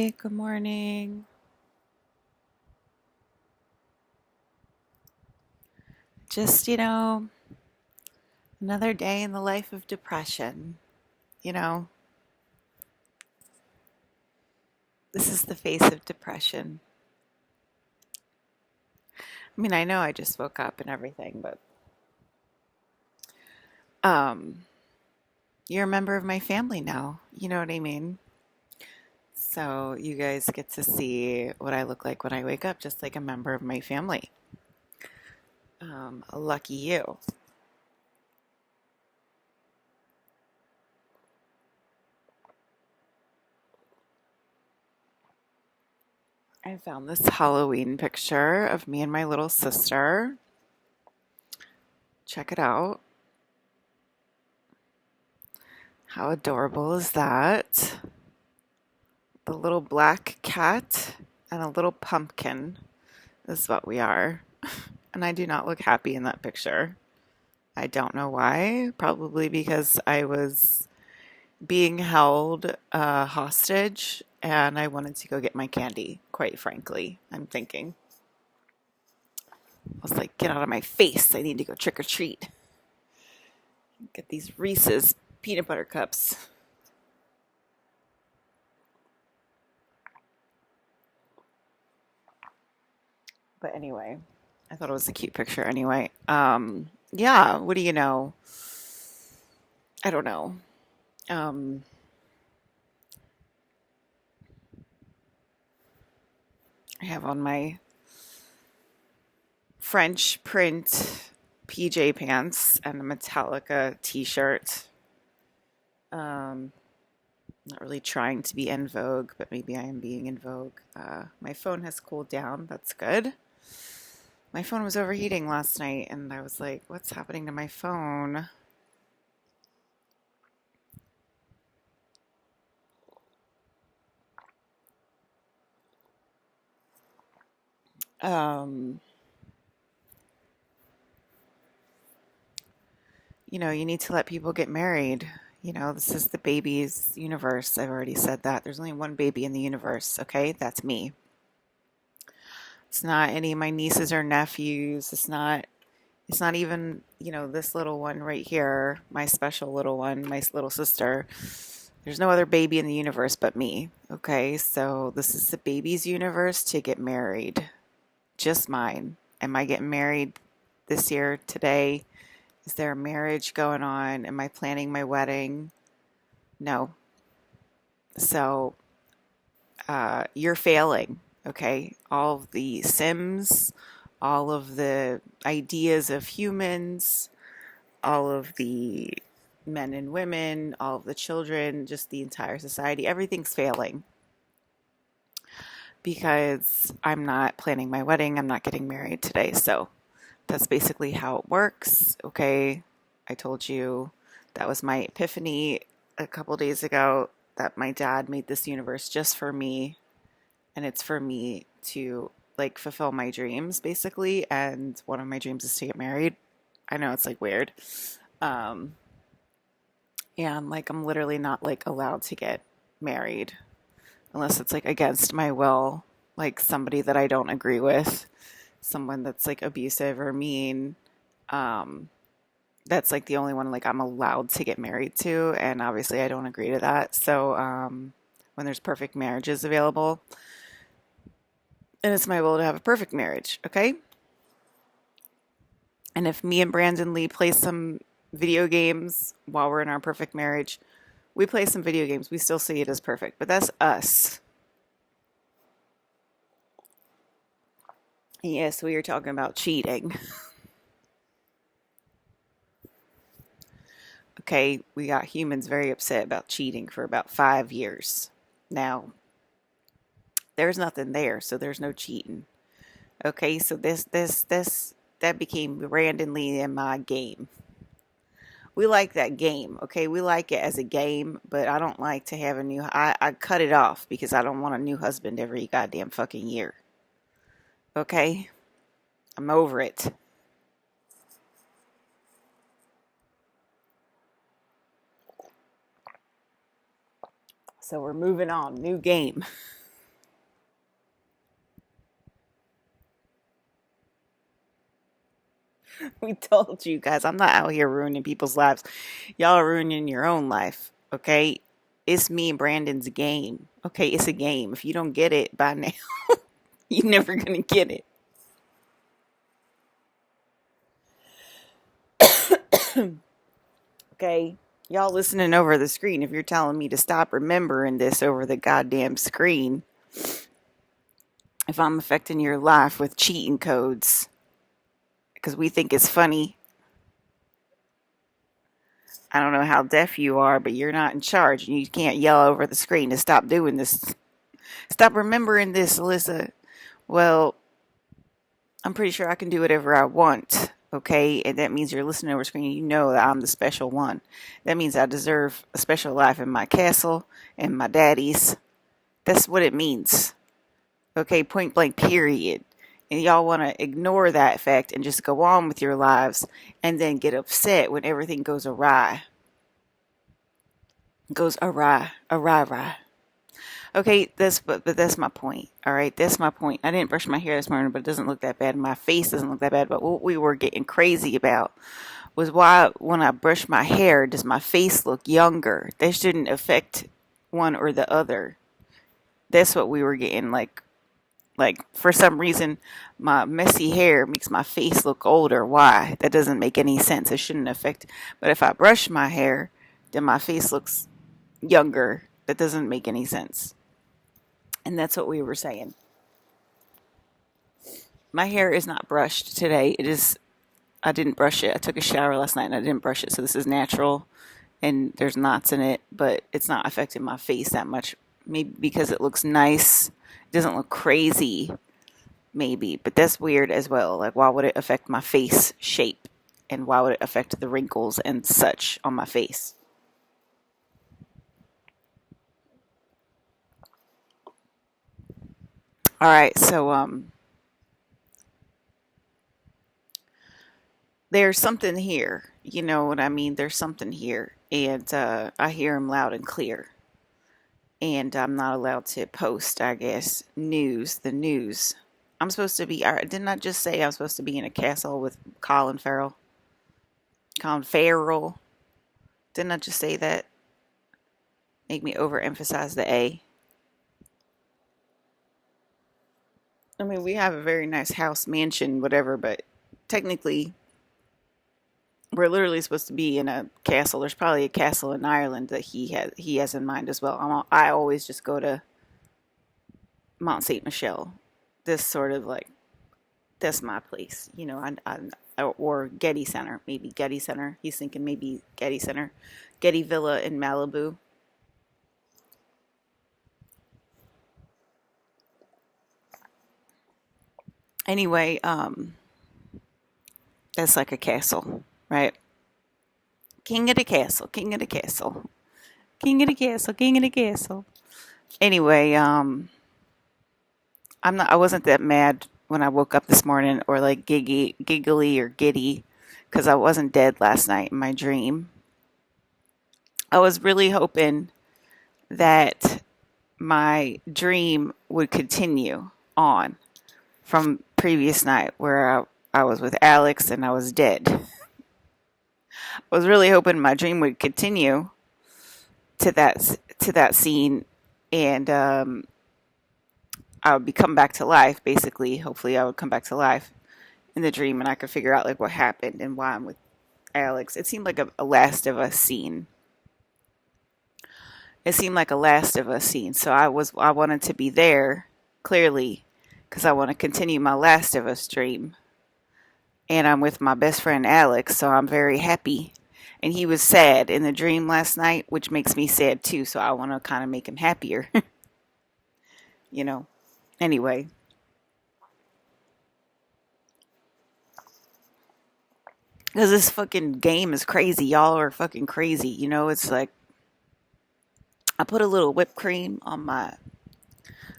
Hi, good morning. Just, another day in the life of depression. You know, this is the face of depression. I mean, I know I just woke up and everything, but um you're a member of my family now. You know what I mean? So, you guys get to see what I look like when I wake up just like a member of my family. Lucky you. I found this Halloween picture of me and my little sister. Check it out. How adorable is that? The little black cat and a little pumpkin is what we are. And I do not look happy in that picture. I don't know why. Probably because I was being held hostage and I wanted to go get my candy, quite frankly. I'm thinking. I was like, get out of my face. I need to go trick or treat. Get these Reese's peanut butter cups. But anyway, I thought it was a cute picture anyway. Yeah, what do you know? I don't know. Um, I have on my French print PJ pants and a Metallica t-shirt. Um, Not really trying to be en vogue, but maybe I am being en vogue. My phone has cooled down. That's good. My phone was overheating last night, and I was like, what's happening to my phone? Um, you need to let people get married. This is the baby's universe. I've already said that. There's only one baby in the universe, okay? That's me. It's not any of my nieces or nephews. It's not even, this little one right here, my special little one, my little sister. There's no other baby in the universe but me, okay? So this is the baby's universe to get married. Just mine. Am I getting married this year, today? Is there a marriage going on? Am I planning my wedding? No. So you're failing, okay? All of the Sims, all of the ideas of humans, all of the men and women, all of the children, just the entire society, everything's failing because I'm not planning my wedding. I'm not getting married today. So that's basically how it works. Okay. I told you that was my epiphany a couple days ago that my dad made this universe just for me. And it's for me to like fulfill my dreams basically. And one of my dreams is to get married. I know it's like weird. Um, and like I'm literally not like allowed to get married unless it's like against my will, like somebody that I don't agree with, someone that's like abusive or mean. Um, that's like the only one like I'm allowed to get married to, and obviously I don't agree to that. So when there's perfect marriages available, and it's my will to have a perfect marriage, okay? And if me and Brandon Lee play some video games while we're in our perfect marriage, we play some video games. We still see it as perfect, but that's us. Yes, we are talking about cheating. Okay, we got humans very upset about cheating for about 5 years. Now, there's nothing there, so there's no cheating. Okay, so that became randomly in my game. We like that game, okay? We like it as a game, but I don't like to have a new. I cut it off because I don't want a new husband every goddamn fucking year. Okay, I'm over it. So we're moving on. New game. We told you guys, I'm not out here ruining people's lives. Y'all are ruining your own life, okay? It's me and Brandon's game. Okay, it's a game. If you don't get it by now, you're never gonna get it. Okay? Y'all listening over the screen, if you're telling me to stop remembering this over the goddamn screen, if I'm affecting your life with cheating codes because we think it's funny, I don't know how deaf you are, but you're not in charge and you can't yell over the screen to stop doing this. Stop remembering this, Alyssa. Well, I'm pretty sure I can do whatever I want. Okay, and that means you're listening over screen. You know that I'm the special one. That means I deserve a special life in my castle and my daddy's. That's what it means. Okay, point blank, period. And y'all want to ignore that fact and just go on with your lives and then get upset when everything goes awry. Goes awry, awry, awry. Okay, but that's my point. All right, that's my point. I didn't brush my hair this morning, but it doesn't look that bad. My face doesn't look that bad. But what we were getting crazy about was why, when I brush my hair, does my face look younger? That shouldn't affect one or the other. That's what we were getting like for some reason, my messy hair makes my face look older. Why? That doesn't make any sense. It shouldn't affect. But if I brush my hair, then my face looks younger. That doesn't make any sense. And that's what we were saying. My hair is not brushed today. It is. I didn't brush it. I took a shower last night and I didn't brush it. So this is natural, and there's knots in it, but it's not affecting my face that much. Maybe because it looks nice. It doesn't look crazy. Maybe, but that's weird as well. Like, why would it affect my face shape? And why would it affect the wrinkles and such on my face? All right, so there's something here. You know what I mean? There's something here, and I hear him loud and clear. And I'm not allowed to post, I guess, the news. I'm supposed to be. Didn't I just say I'm supposed to be in a castle with Colin Farrell? Colin Farrell. Didn't I just say that? Make me overemphasize the A. I mean, we have a very nice house, mansion, whatever, but technically, we're literally supposed to be in a castle. There's probably a castle in Ireland that he has in mind as well. I always just go to Mont Saint Michel. This sort of like that's my place, you know. Or Getty Center, maybe Getty Center. He's thinking maybe Getty Center, Getty Villa in Malibu. Anyway, that's like a castle, right? King of the castle, king of the castle, king of the castle, king of the castle. Anyway, I wasn't that mad when I woke up this morning or like giggly or giddy because I wasn't dead last night in my dream. I was really hoping that my dream would continue on from previous night where I was with Alex and I was dead. I was really hoping my dream would continue to that scene, and I would be come back to life. Basically, hopefully, I would come back to life in the dream, and I could figure out like what happened and why I'm with Alex. It seemed like a Last of Us scene. It seemed like a Last of Us scene. So I wanted to be there clearly because I want to continue my Last of Us dream. And I'm with my best friend Alex, so I'm very happy. And he was sad in the dream last night, which makes me sad too. So I want to kind of make him happier, you know. Anyway, because this fucking game is crazy. Y'all are fucking crazy. You know, it's like I put a little whipped cream on my.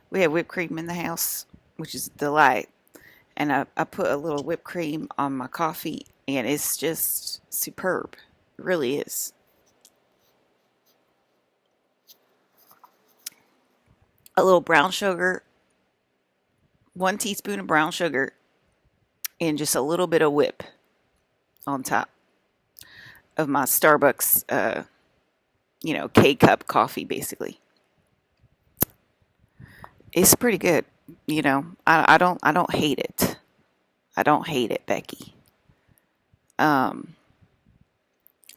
We have whipped cream in the house, which is a delight. And I put a little whipped cream on my coffee, and it's just superb. It really is. A little brown sugar, 1 teaspoon of brown sugar, and just a little bit of whip. on top of my Starbucks, K-cup coffee, basically. It's pretty good. I don't hate it. I don't hate it, Becky. Um,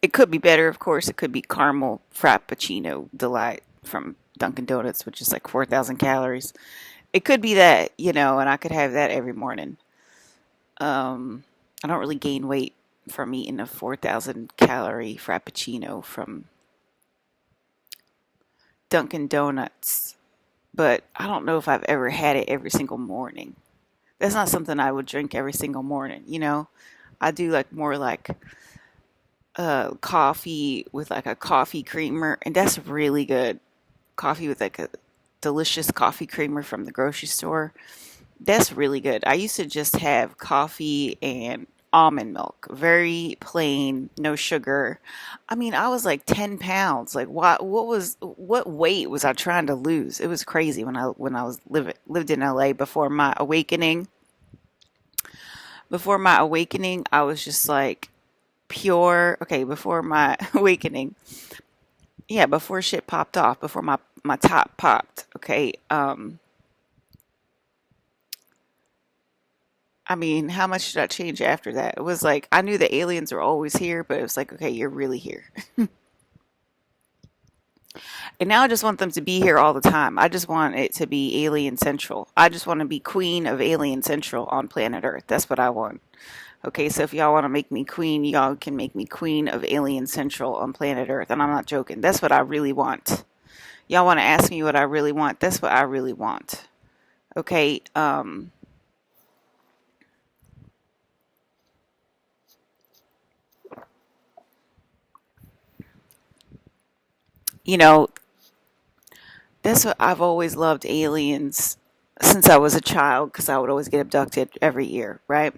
it could be better, of course. It could be caramel frappuccino delight from Dunkin' Donuts, which is like 4,000 calories. It could be that, and I could have that every morning. Um, I don't really gain weight from eating a 4,000 calorie frappuccino from Dunkin' Donuts, but I don't know if I've ever had it every single morning. That's not something I would drink every single morning. I do like more like coffee with like a coffee creamer, and that's really good. Coffee with like a delicious coffee creamer from the grocery store. That's really good. I used to just have coffee and almond milk, very plain, no sugar. I mean, I was like 10 pounds. Like what weight was I trying to lose? It was crazy when I was lived in LA before my awakening. Before my awakening, I was just like pure, okay, before my awakening. Yeah, before shit popped off, before my top popped, okay? I mean, how much did I change after that? It was like I knew the aliens were always here, but it was like, okay, you're really here. And now I just want them to be here all the time. I just want it to be Alien Central. I just want to be queen of Alien Central on planet Earth. That's what I want. Okay, so if y'all want to make me queen, y'all can make me queen of Alien Central on planet Earth. And I'm not joking. That's what I really want. Y'all want to ask me what I really want? That's what I really want. Okay, you know, that's what I've always loved aliens since I was a child because I would always get abducted every year, right?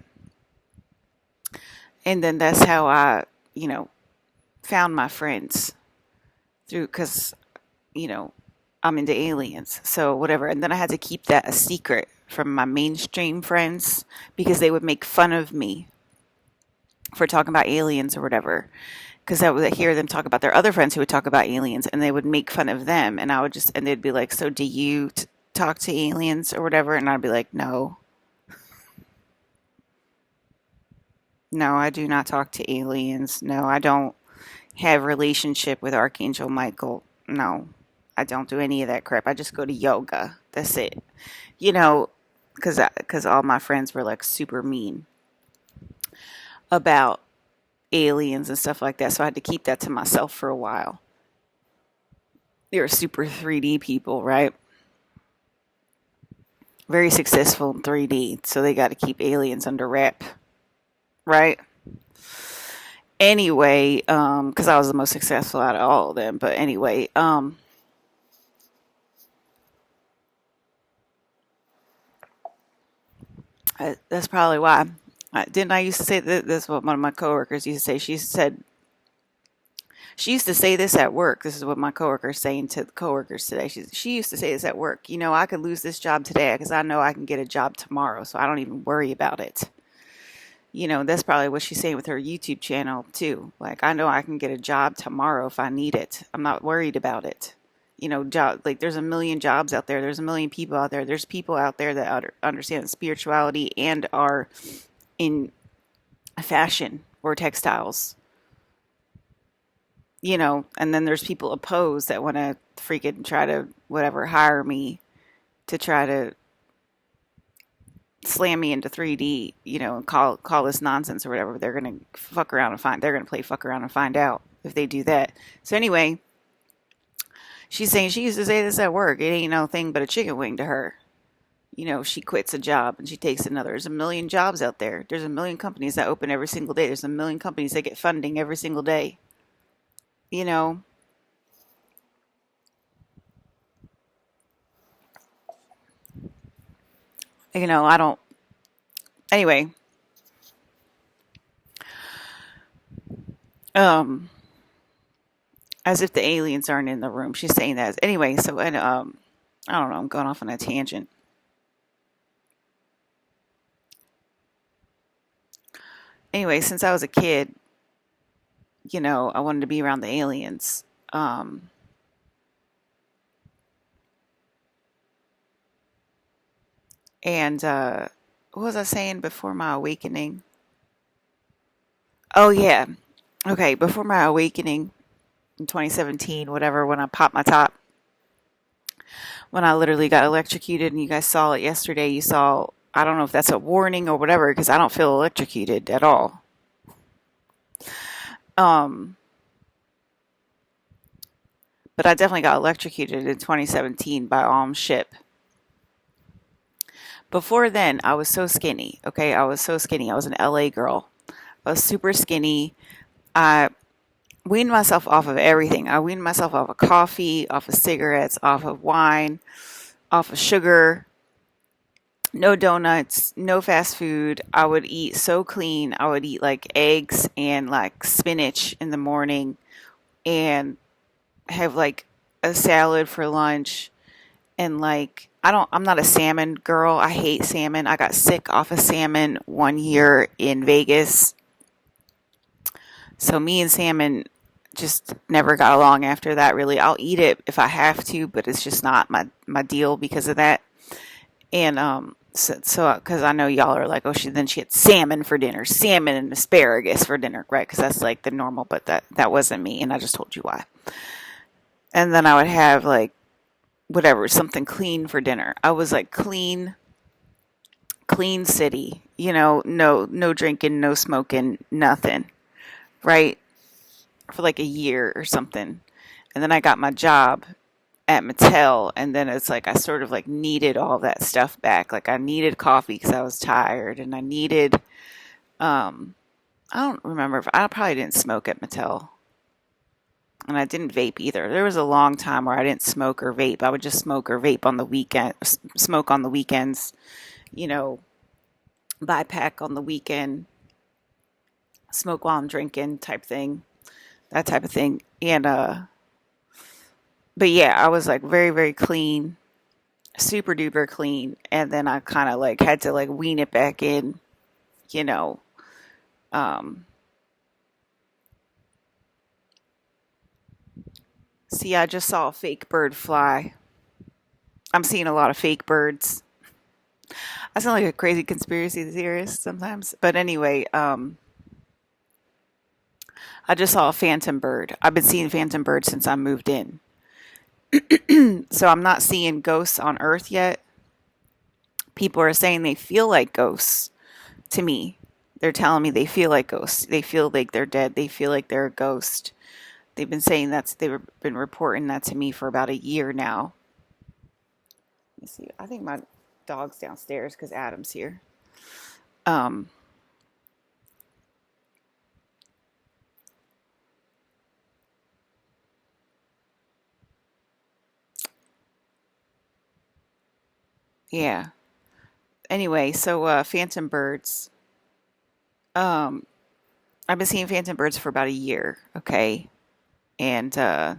And then that's how I, you know, found my friends through because, you know, I'm into aliens. So whatever. And then I had to keep that a secret from my mainstream friends because they would make fun of me for talking about aliens or whatever. Because I would hear them talk about their other friends who would talk about aliens and they would make fun of them. And I would just, and they'd be like, so do you talk to aliens or whatever? And I'd be like, no, no, I do not talk to aliens. No, I don't have relationship with Archangel Michael. No, I don't do any of that crap. I just go to yoga. That's it. You know, because all my friends were like super mean about aliens and stuff like that. So I had to keep that to myself for a while. They were super 3D people, right? Very successful in 3D. So they got to keep aliens under wrap, right? Anyway, because I was the most successful out of all of them. But anyway, that's probably why. Didn't I used to say that? This is what one of my coworkers used to say. She used to say this at work. This is what my coworker is saying to the coworkers today. She used to say this at work. You know, I could lose this job today because I know I can get a job tomorrow, so I don't even worry about it. You know, that's probably what she's saying with her YouTube channel too. Like, I know I can get a job tomorrow if I need it. I'm not worried about it. You know, job like there's a million jobs out there. There's a million people out there. There's people out there that understand spirituality and are in fashion or textiles. You know, and then there's people opposed that want to freaking try to whatever hire me to try to slam me into 3D, you know, and call this nonsense or whatever. They're gonna fuck around and find. They're gonna play fuck around and find out if they do that. So anyway, she's saying she used to say this at work. It ain't no thing but a chicken wing to her. You know, she quits a job and she takes another. There's a million jobs out there. There's a million companies that open every single day. There's a million companies that get funding every single day. You know, I don't. Anyway, um, as if the aliens aren't in the room. She's saying that anyway. So and I don't know. I'm going off on a tangent. Anyway, since I was a kid, I wanted to be around the aliens. Um, and what was I saying before my awakening? Oh, yeah. Okay, before my awakening in 2017, whatever, when I popped my top, when I literally got electrocuted, and you guys saw it yesterday, you saw, I don't know if that's a warning or whatever, because I don't feel electrocuted at all. Um, but I definitely got electrocuted in 2017 by ship. Before then, I was so skinny. Okay, I was so skinny. I was an LA girl. I was super skinny. I weaned myself off of everything. I weaned myself off of coffee, off of cigarettes, off of wine, off of sugar, no donuts, no fast food. I would eat so clean. I would eat like eggs and like spinach in the morning and have like a salad for lunch. And like, I'm not a salmon girl. I hate salmon. I got sick off of salmon one year in Vegas. So me and salmon just never got along after that, really. I'll eat it if I have to, but it's just not my deal because of that. And so because I know y'all are like, oh, she had salmon for dinner, salmon and asparagus for dinner, right? Because that's like the normal, but that wasn't me, and I just told you why. And then I would have like whatever, something clean for dinner. I was like clean city, no drinking, no smoking, nothing, right? For like a year or something. And then I got my job at Mattel, and then it's like I sort of like needed all that stuff back. Like I needed coffee because I was tired, and I needed um I don't remember if I probably didn't smoke at Mattel. And I didn't vape either. There was a long time where I didn't smoke or vape. I would just smoke or vape on the weekend, smoke on the weekends, you know, buy pack on the weekend, smoke while I'm drinking type thing, that type of thing. And but yeah, I was like very, very clean, super duper clean. And then I kind of like had to like wean it back in, you know. Um, See, I just saw a fake bird fly. I'm seeing a lot of fake birds. I sound like a crazy conspiracy theorist sometimes. But anyway, I just saw a phantom bird. I've been seeing phantom birds since I moved in. So I'm not seeing ghosts on Earth yet. People are saying they feel like ghosts to me. They're telling me they feel like ghosts. They feel like they're dead. They feel like they're a ghost. They've been saying they've been reporting that to me for about a year now. Let me see. I think my dog's downstairs because Adam's here. Um, yeah. Anyway, so phantom birds. Um, I've been seeing phantom birds for about a year. Okay, and I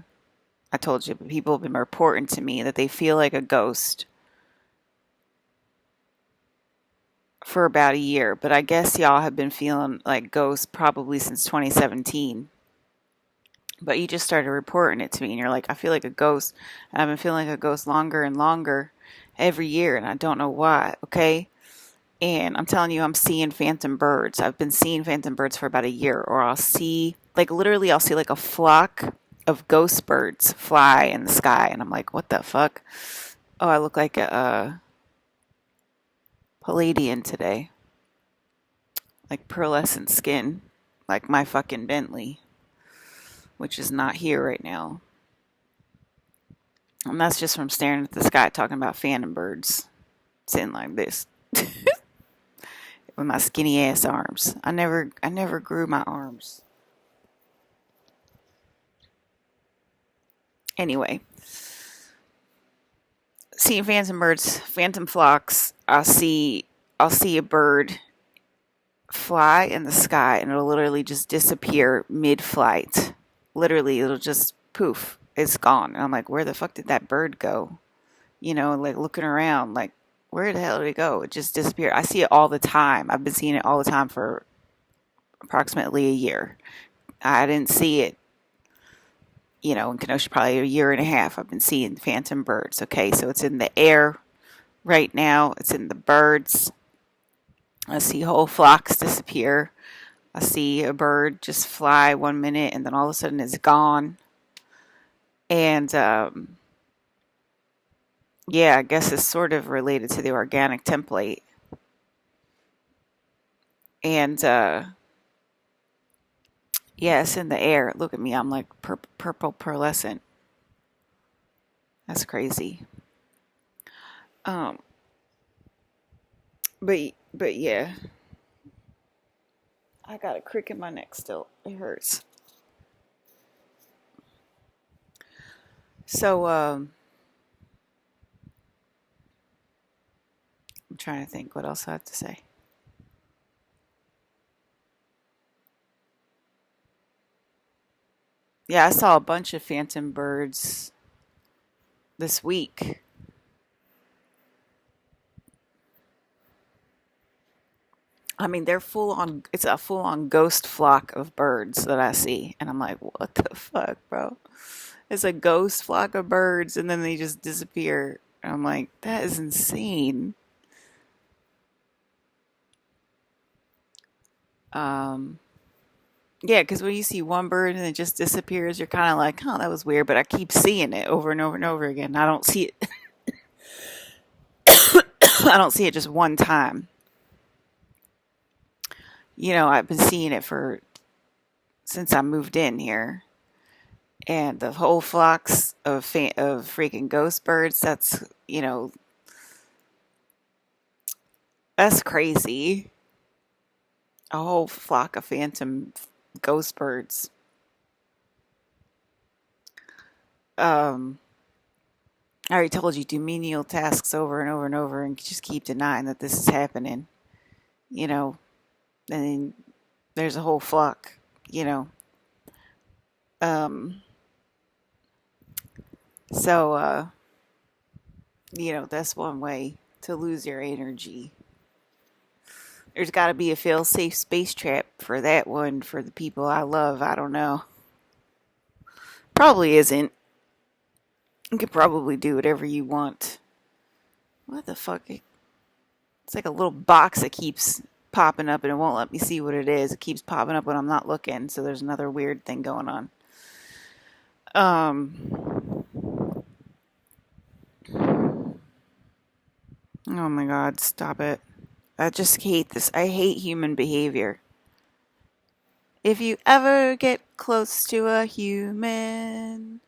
told you, people have been reporting to me that they feel like a ghost for about a year. But I guess y'all have been feeling like ghosts probably since 2017. But you just started reporting it to me, and you're like, I feel like a ghost. And I've been feeling like a ghost longer and longer every year, and I don't know why. Okay. And I'm telling you, I'm seeing phantom birds. I've been seeing phantom birds for about a year, or I'll see, like, literally, I'll see like a flock of ghost birds fly in the sky. And I'm like, what the fuck? Oh, I look like a Palladian today. Like pearlescent skin, like my fucking Bentley, which is not here right now. And that's just from staring at the sky talking about phantom birds. Sitting like this. With my skinny ass arms. I never grew my arms. Anyway, seeing phantom birds, phantom flocks. I'll see a bird fly in the sky, and it'll literally just disappear mid-flight. Literally, it'll just poof, it's gone. And I'm like, where the fuck did that bird go? Like looking around, like, where the hell did it go? It just disappeared. I see it all the time. I've been seeing it all the time for approximately a year. I didn't see it, in Kenosha probably a year and a half. I've been seeing phantom birds. Okay, so it's in the air right now. It's in the birds. I see whole flocks disappear. I see a bird just fly 1 minute and then all of a sudden it's gone. And yeah, I guess it's sort of related to the organic template. And yeah, it's in the air. Look at me. I'm like purple pearlescent. That's crazy. Um, but yeah, I got a crick in my neck still. It hurts. So I'm trying to think what else I have to say. Yeah, I saw a bunch of phantom birds this week. I mean, they're full on, it's a full on ghost flock of birds that I see. And I'm like, what the fuck, bro? It's a ghost flock of birds and then they just disappear. And I'm like, that is insane. Um, yeah, because when you see one bird and it just disappears, you're kind of like, oh, that was weird. But I keep seeing it over and over and over again. I don't see it. I don't see it just one time. I've been seeing it since I moved in here, and the whole flocks of freaking ghost birds. That's crazy. A whole flock of phantom ghost birds. Um, I already told you, do menial tasks over and over and over, and just keep denying that this is happening. And then there's a whole flock. You know. Um, so that's one way to lose your energy. There's got to be a fail-safe space trap for that one for the people I love. I don't know. Probably isn't. You could probably do whatever you want. What the fuck? It's like a little box that keeps popping up and it won't let me see what it is. It keeps popping up when I'm not looking. So there's another weird thing going on. Oh my God, stop it. I just hate this. I hate human behavior. If you ever get close to a human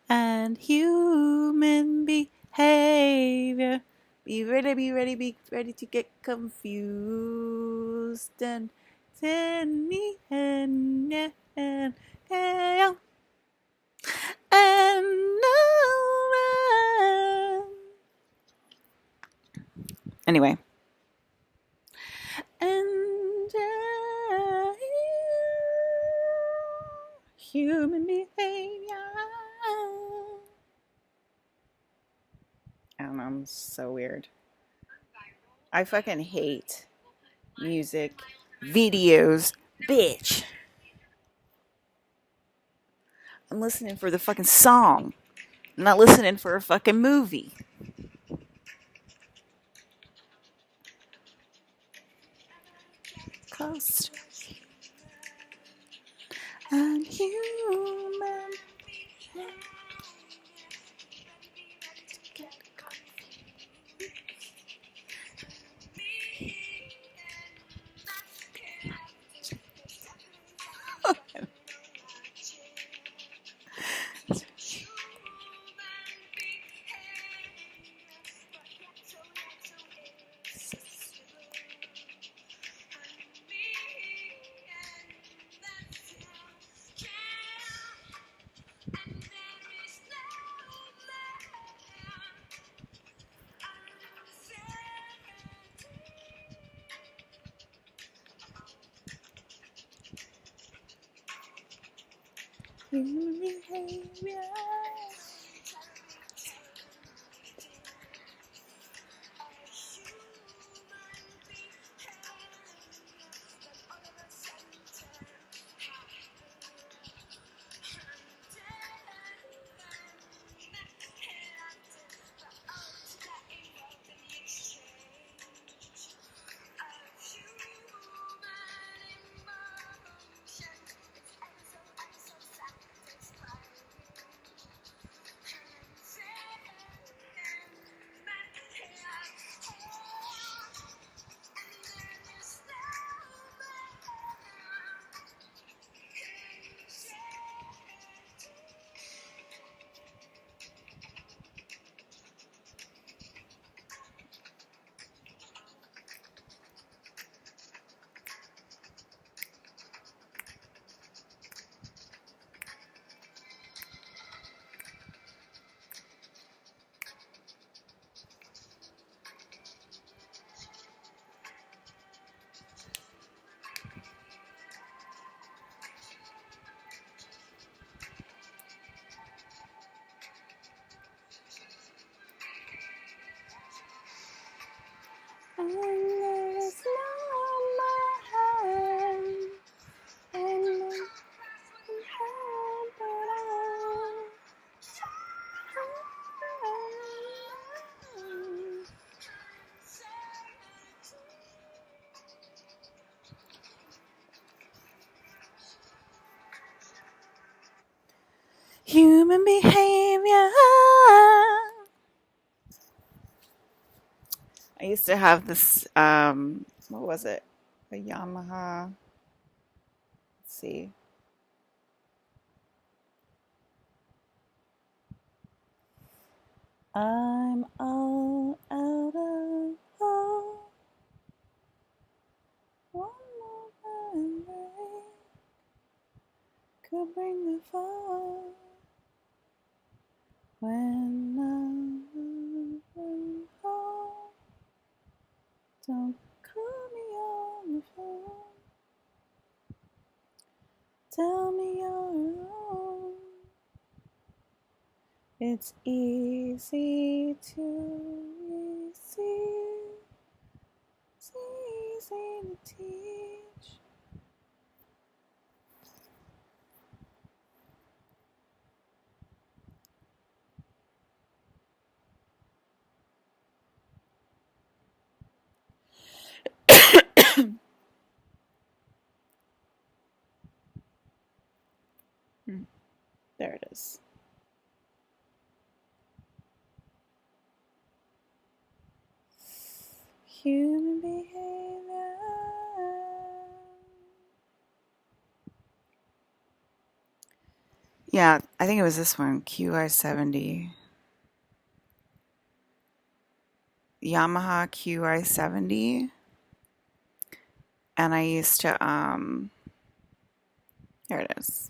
and human behavior, be ready to get confused and send me and anyway. And human behavior. I don't know, I'm so weird. I fucking hate music videos, bitch. I'm listening for the fucking song. I'm not listening for a fucking movie. Close. And human. Human behavior. Human behavior. I used to have this, what was it? A Yamaha. Let's see. I'm all out of hope. One more bad break could bring the fall. When I'm moving home, don't call me on the phone. Tell me you're alone. It's easy to receive. It's easy to teach. There it is. Human behavior. Yeah, I think it was this one, QI70. Yamaha QI70. And I used to, there it is.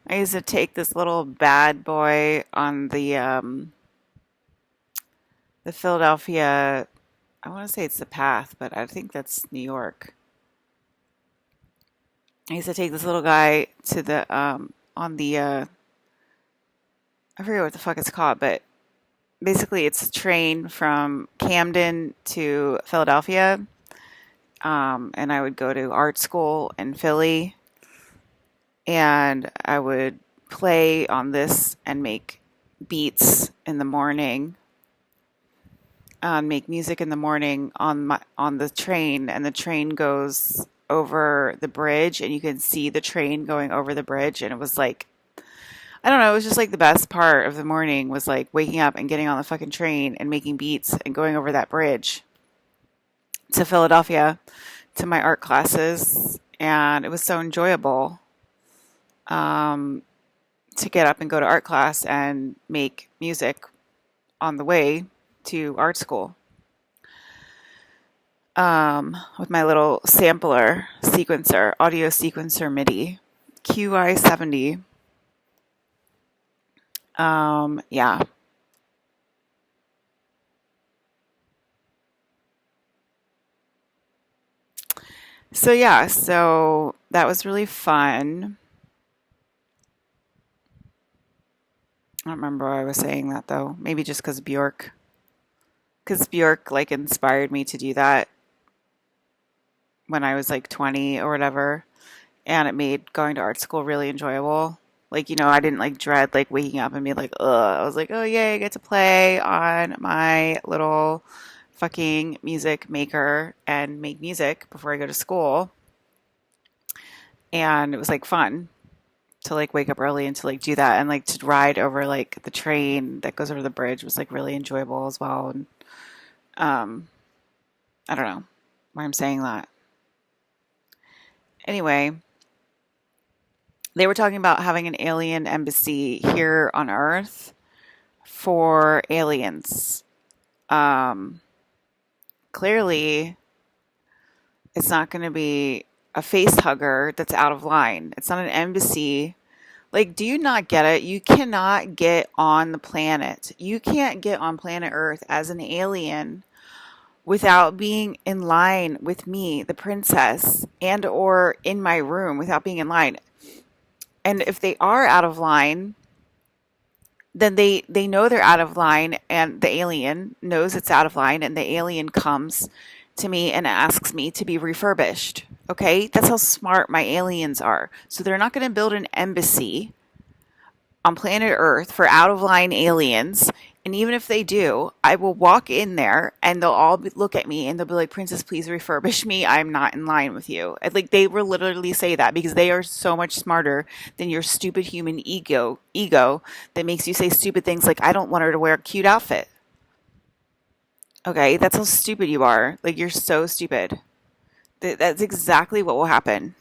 I used to take this little bad boy on the Philadelphia, I want to say it's the Path, but I think that's New York. I used to take this little guy to the, on the, I forget what the fuck it's called, but basically it's a train from Camden to Philadelphia. And I would go to art school in Philly, and I would play on this and make beats in the morning, make music in the morning on the train, and the train goes over the bridge, and you can see the train going over the bridge, and it was like, I don't know, it was just like the best part of the morning was like waking up and getting on the fucking train and making beats and going over that bridge to Philadelphia to my art classes, and it was so enjoyable to get up and go to art class and make music on the way to art school with my little sampler sequencer, audio sequencer MIDI, QI70. Yeah. So yeah, so that was really fun. I don't remember why I was saying that though. Maybe just because Bjork like inspired me to do that when I was like 20 or whatever, and it made going to art school really enjoyable. Like, I didn't like dread like waking up and be like, ugh. I was like, oh yay, I get to play on my little fucking music maker and make music before I go to school. And it was like fun to like wake up early and to like do that, and like to ride over like the train that goes over the bridge was like really enjoyable as well. And I don't know why I'm saying that. Anyway, they were talking about having an alien embassy here on Earth for aliens. Clearly, it's not going to be a face hugger that's out of line. It's not an embassy. Like, do you not get it? You cannot get on the planet. You can't get on planet Earth as an alien without being in line with me, the princess, and or in my room without being in line. And if they are out of line, then they know they're out of line, and the alien knows it's out of line, and the alien comes to me and asks me to be refurbished. Okay? That's how smart my aliens are. So they're not going to build an embassy on planet Earth for out of line aliens. And even if they do, I will walk in there and they'll all look at me and they'll be like, Princess, please refurbish me. I'm not in line with you. Like they will literally say that because they are so much smarter than your stupid human ego that makes you say stupid things like, I don't want her to wear a cute outfit. Okay, that's how stupid you are. Like you're so stupid. That's exactly what will happen.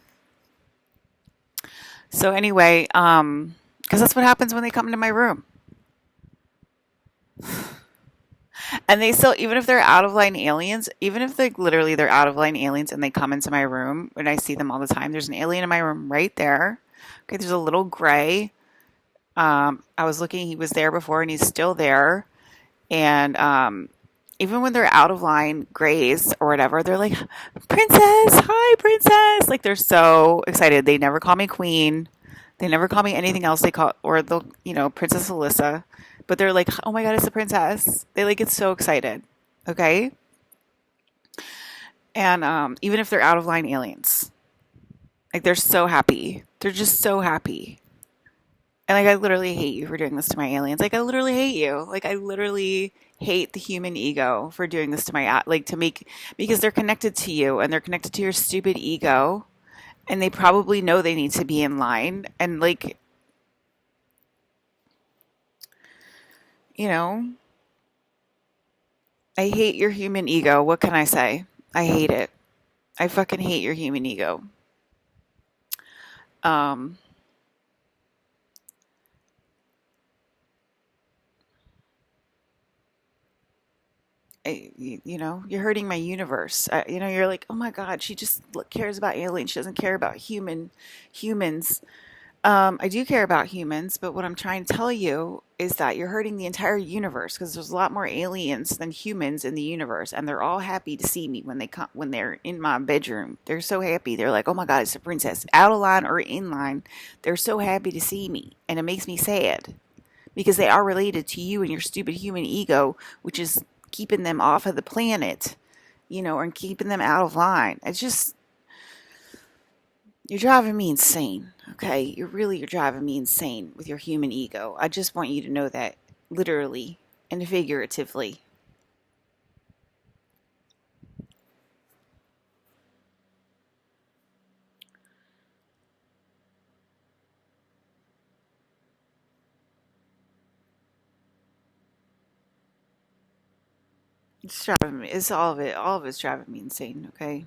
So anyway, because that's what happens when they come into my room. And they still, even if they're out of line aliens, even if they literally they're out of line aliens and they come into my room and I see them all the time, there's an alien in my room right there. Okay, there's a little gray. I was looking, he was there before and he's still there. And even when they're out of line grays or whatever, they're like, Princess, hi, Princess. Like they're so excited. They never call me Queen. They never call me anything else. They call, or they'll, Princess Alyssa. But they're like, oh my God, it's a princess. They like get so excited. Okay. And even if they're out of line aliens, like they're so happy. They're just so happy. And like, I literally hate you for doing this to my aliens. Like, I literally hate you. Like, I literally hate the human ego for doing this to my, like, to make, because they're connected to you and they're connected to your stupid ego. And they probably know they need to be in line. And like, you know, I hate your human ego. What can I say? I hate it. I fucking hate your human ego. Um, you're hurting my universe. You're like, oh my God, she just cares about aliens. She doesn't care about humans. I do care about humans, but what I'm trying to tell you is that you're hurting the entire universe because there's a lot more aliens than humans in the universe, and they're all happy to see me when they come when they're in my bedroom. They're so happy. They're like, "Oh my God, it's a princess!" Out of line or in line, they're so happy to see me, and it makes me sad because they are related to you and your stupid human ego, which is keeping them off of the planet, and keeping them out of line. It's just you're driving me insane, okay? You're driving me insane with your human ego. I just want you to know that literally and figuratively. It's driving me. It's all of it. All of it's driving me insane, okay?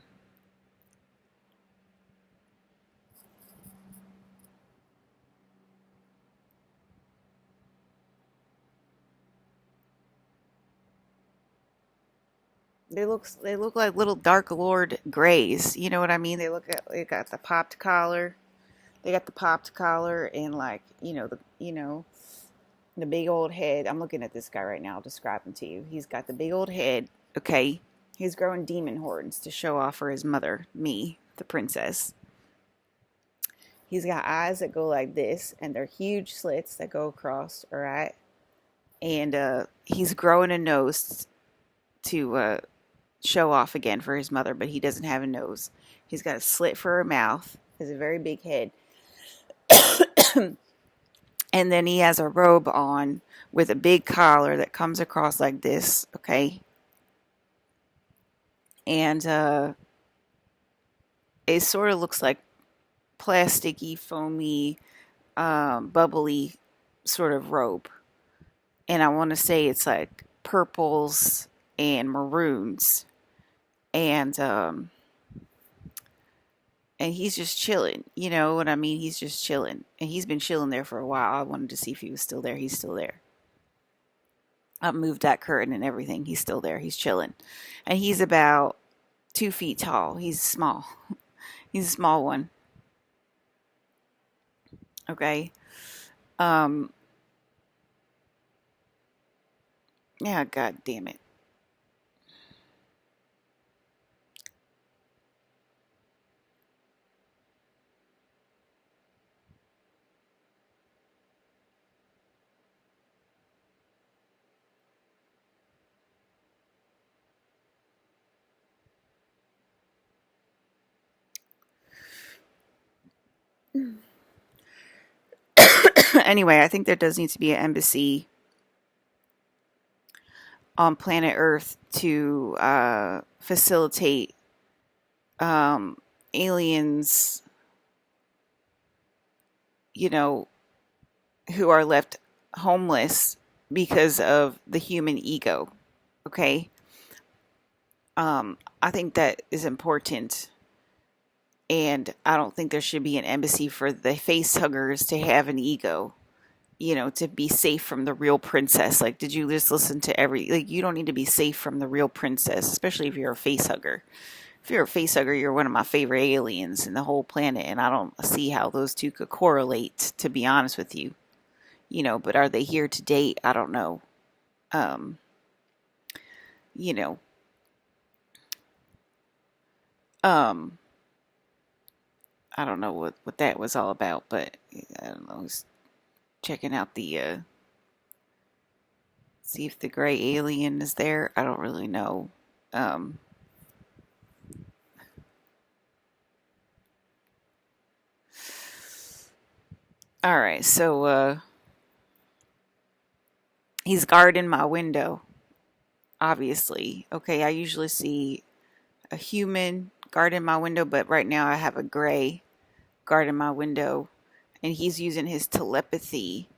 They look like little Dark Lord Greys. You know what I mean? They got the popped collar. They got the popped collar and like, the big old head. I'm looking at this guy right now. I'll describe him to you. He's got the big old head. Okay. He's growing demon horns to show off for his mother, me, the princess. He's got eyes that go like this, and they're huge slits that go across, all right? And he's growing a nose to show off again for his mother, but he doesn't have a nose. He's got a slit for a mouth. He has a very big head. And then he has a robe on with a big collar that comes across like this, okay? And it sort of looks like plasticky, foamy, bubbly sort of robe. And I want to say it's like purples and maroons. And and he's just chilling. You know what I mean? He's just chilling. And he's been chilling there for a while. I wanted to see if he was still there. He's still there. I moved that curtain and everything. He's still there. He's chilling. And he's about 2 feet tall. He's small. He's a small one. Okay. Um, yeah, God damn it. Anyway, I think there does need to be an embassy on planet Earth to facilitate aliens, you know, who are left homeless because of the human ego. Okay. I think that is important. And I don't think there should be an embassy for the face huggers to have an ego, to be safe from the real princess. Like, did you just listen to like, you don't need to be safe from the real princess, especially if you're a face hugger. If you're a face hugger, you're one of my favorite aliens in the whole planet. And I don't see how those two could correlate, to be honest with you. But are they here to date? I don't know. Um, you know, um, I don't know what that was all about, but I don't know. I was checking out see if the gray alien is there. I don't really know. Um, all right, so he's guarding my window, obviously. Okay, I usually see a human guarding my window, but right now I have a gray guarding my window, and he's using his telepathy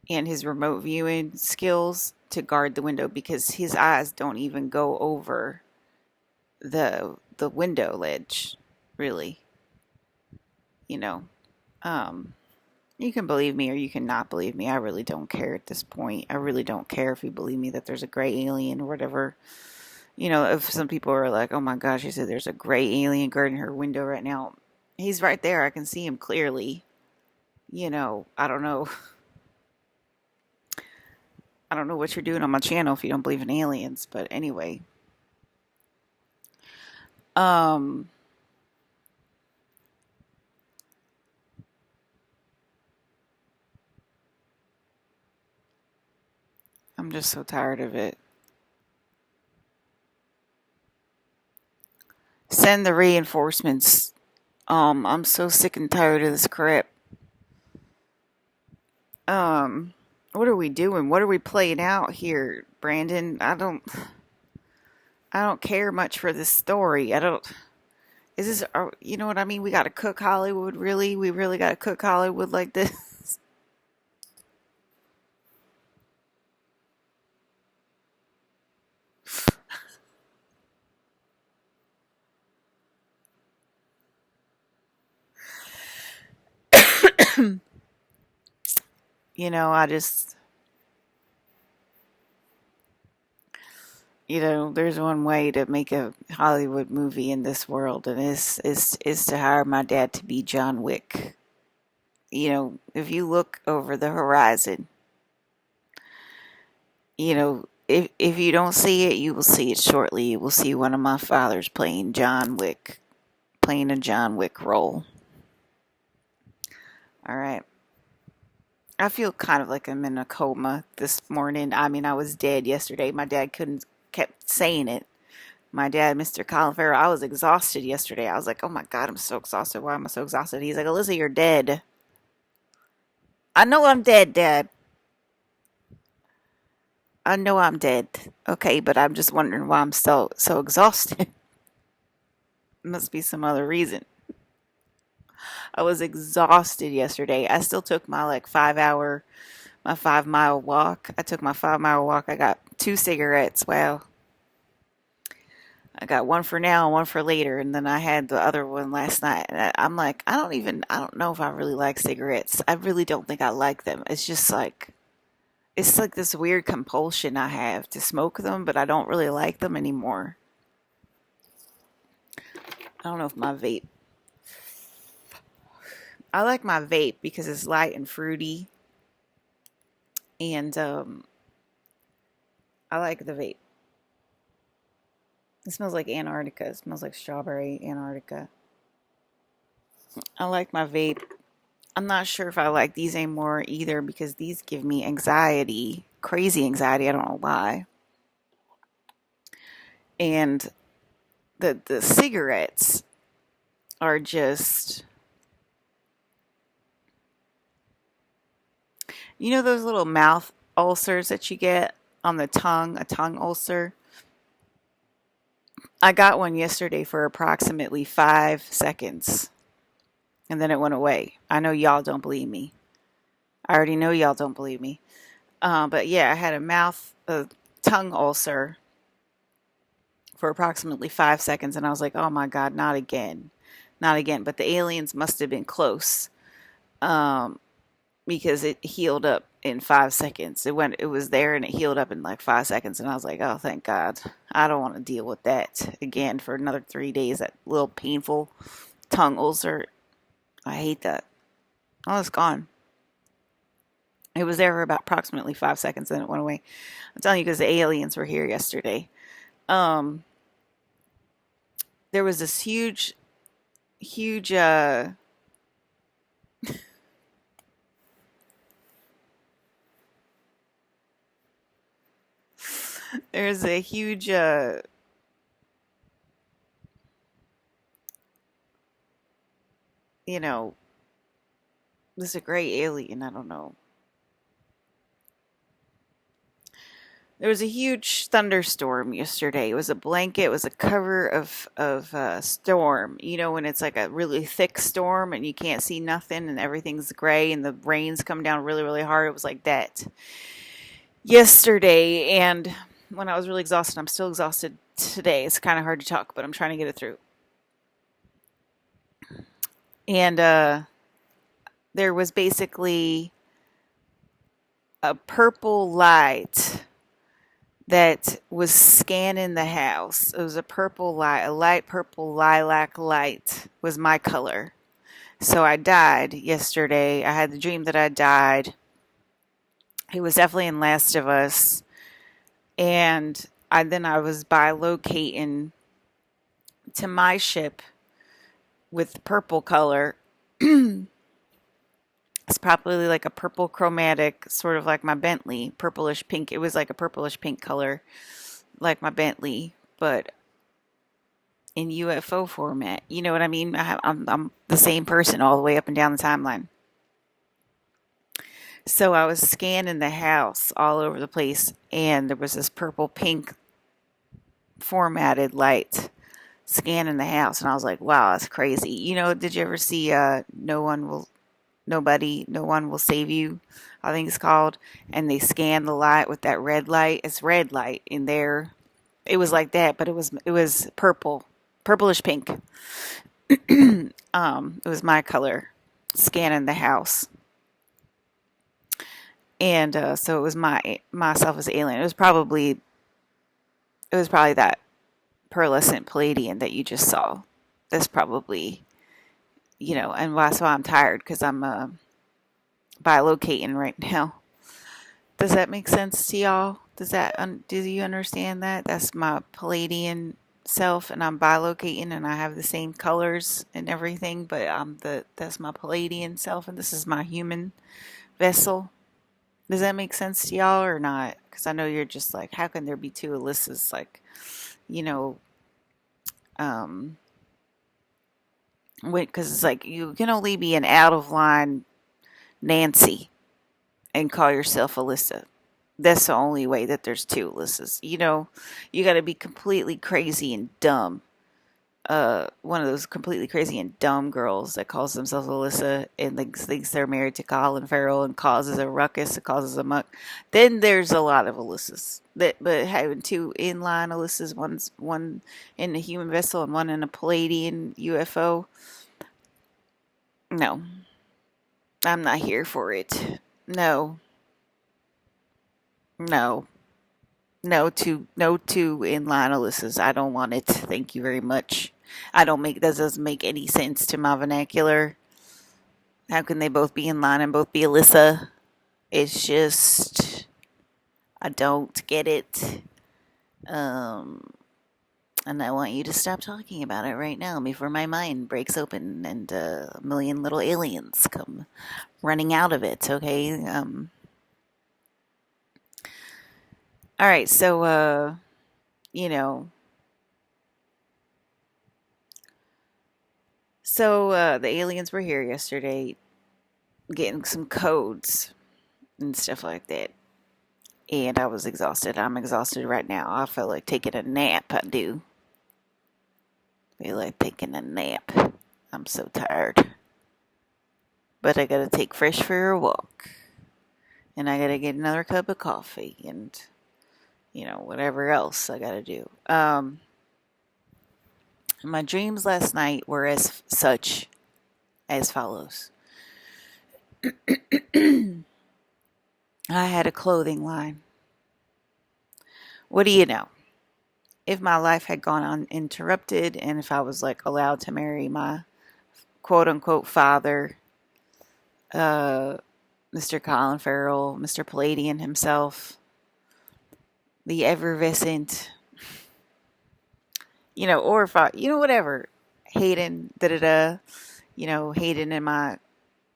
and his remote viewing skills to guard the window because his eyes don't even go over the window ledge, really. You know, um, you can believe me or you can not believe me. I really don't care at this point. I really don't care if you believe me that there's a gray alien or whatever. If some people are like, "Oh my gosh," she said there's a gray alien guarding her window right now. He's right there. I can see him clearly. I don't know. I don't know what you're doing on my channel if you don't believe in aliens, but anyway. Um I'm just so tired of it. Send the reinforcements. I'm so sick and tired of this crap. What are we doing? What are we playing out here, Brandon? I don't care much for this story. I don't. Is this? You know what I mean? We got to cook Hollywood. Really, we really got to cook Hollywood like this. I just. There's one way to make a Hollywood movie in this world, and is to hire my dad to be John Wick. If you look over the horizon, if you don't see it, you will see it shortly. You will see one of my fathers playing John Wick, playing a John Wick role. All right. I feel kind of like I'm in a coma this morning. I mean, I was dead yesterday. My dad couldn't kept saying it. My dad, Mr. Colin Farrell, I was exhausted yesterday. I was like, oh my God, I'm so exhausted. Why am I so exhausted? He's like, Alyssa, you're dead. I know I'm dead, Dad. I know I'm dead. Okay, but I'm just wondering why I'm so exhausted. Must be some other reason. I was exhausted yesterday. I still took my like 5 hour, my 5 mile walk. I took my 5 mile walk. I got 2 cigarettes. Wow. I got one for now and one for later, and then I had the other one last night. And I'm like, I don't know if I really like cigarettes. I really don't think I like them. It's like this weird compulsion I have to smoke them, but I don't really like them anymore. I don't know if my vape. I like my vape because it's light and fruity, and I like the vape. It smells like Antarctica. It smells like strawberry Antarctica. I like my vape. I'm not sure if I like these anymore either because these give me anxiety, crazy anxiety. I don't know why. And the cigarettes are just You know those little mouth ulcers that you get on the tongue, a tongue ulcer? I got one yesterday for approximately 5 seconds and then it went away. I know y'all don't believe me. I already know y'all don't believe me. But yeah, I had a tongue ulcer for approximately 5 seconds and I was like, oh my God, not again. Not again. But the aliens must have been close. Um, because it healed up in 5 seconds. It was there and it healed up in like 5 seconds. And I was like, oh, thank God. I don't want to deal with that again for another 3 days. That little painful tongue ulcer. I hate that. Oh, it's gone. It was there for about approximately 5 seconds, then it went away. I'm telling you because the aliens were here yesterday. Um, there was this huge. There's a huge. You know, this is a gray alien. I don't know. There was a huge thunderstorm yesterday. It was a blanket. It was a cover of storm. You know when it's like a really thick storm and you can't see nothing and everything's gray and the rains come down really really hard. It was like that yesterday. And when I was really exhausted, I'm still exhausted today. It's kind of hard to talk, but I'm trying to get it through. And there was basically a purple light that was scanning the house. It was a purple light, a light purple lilac light was my color. So I died yesterday. I had the dream that I died. It was definitely in Last of Us. And I was bilocating to my ship with purple color. It's probably like a purple chromatic, sort of like my Bentley, purplish pink. It was like a purplish pink color, like my Bentley, but in UFO format. You know what I mean? I'm the same person all the way up and down the timeline. So I was scanning the house all over the place, and there was this purple pink formatted light scanning the house, and I was like, "Wow, that's crazy." You know, did you ever see No One Will Save You? I think it's called, and they scan the light with that red light. It's red light in there. It was like that, but it was purple, purplish pink. It was my color, scanning the house, and so it was myself as alien. It was probably that pearlescent Palladian that you just saw. That's probably and that's why I'm tired because I'm bilocating right now. Does that make sense to y'all? Do you understand that? That's my Palladian self, and I'm bilocating, and I have the same colors and everything, but that's my Palladian self, and this is my human vessel. Does that make sense to y'all or not? Because I know you're just like, how can there be two Alyssas? Like, you know, um, because it's like you can only be an out of line Nancy and call yourself Alyssa. That's the only way that there's two Alyssas. You got to be completely crazy and dumb. One of those completely crazy and dumb girls that calls themselves Alyssa and thinks they're married to Colin Farrell and causes a ruckus, it causes a muck. Then there's a lot of Alyssas. But having two inline Alyssas, one in a human vessel and one in a Palladian UFO. No, I'm not here for it. No, no. No two inline Alyssas. I don't want it. Thank you very much. That doesn't make any sense to my vernacular. How can they both be in line and both be Alyssa? It's just I don't get it. Um and I want you to stop talking about it right now before my mind breaks open and a million little aliens come running out of it, okay? All right, so you know, the aliens were here yesterday getting some codes and stuff like that. And I was exhausted. I'm exhausted right now. I feel like taking a nap. I do. I feel like taking a nap. I'm so tired. But I gotta take Fresh for a walk. And I gotta get another cup of coffee. And, whatever else I gotta do. My dreams last night were as follows. I had a clothing line. What do you know? If my life had gone uninterrupted and if I was like allowed to marry my quote unquote father, Mr. Colin Farrell, Mr. Palladian himself, the effervescent, or if I, whatever, Hayden, Hayden in my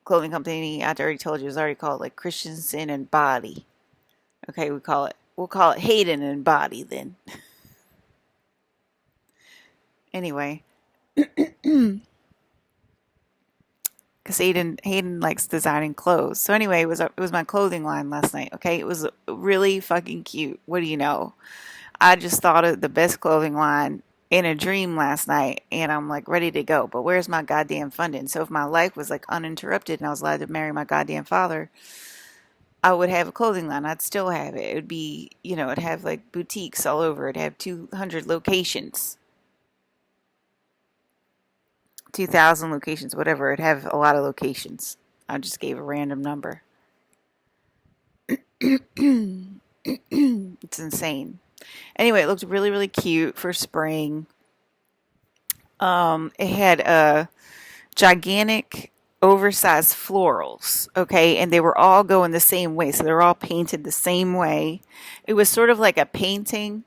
clothing company, I already told you, it was already called like Christensen and Body. Okay, we'll call it Hayden and Body then. Anyway, because Hayden likes designing clothes. So anyway, it was my clothing line last night. Okay, it was really fucking cute. What do you know? I just thought of the best clothing line in a dream last night, and I'm like ready to go. But where's my goddamn funding? So if my life was like uninterrupted and I was allowed to marry my goddamn father, I would have a clothing line. I'd still have it. It would be, it'd have like boutiques all over. It'd have 200 locations. 2,000 locations, whatever. It'd have a lot of locations. I just gave a random number. It's insane. Anyway, it looked really, really cute for spring. It had gigantic, oversized florals, okay, and they were all going the same way, so they were all painted the same way. It was sort of like a painting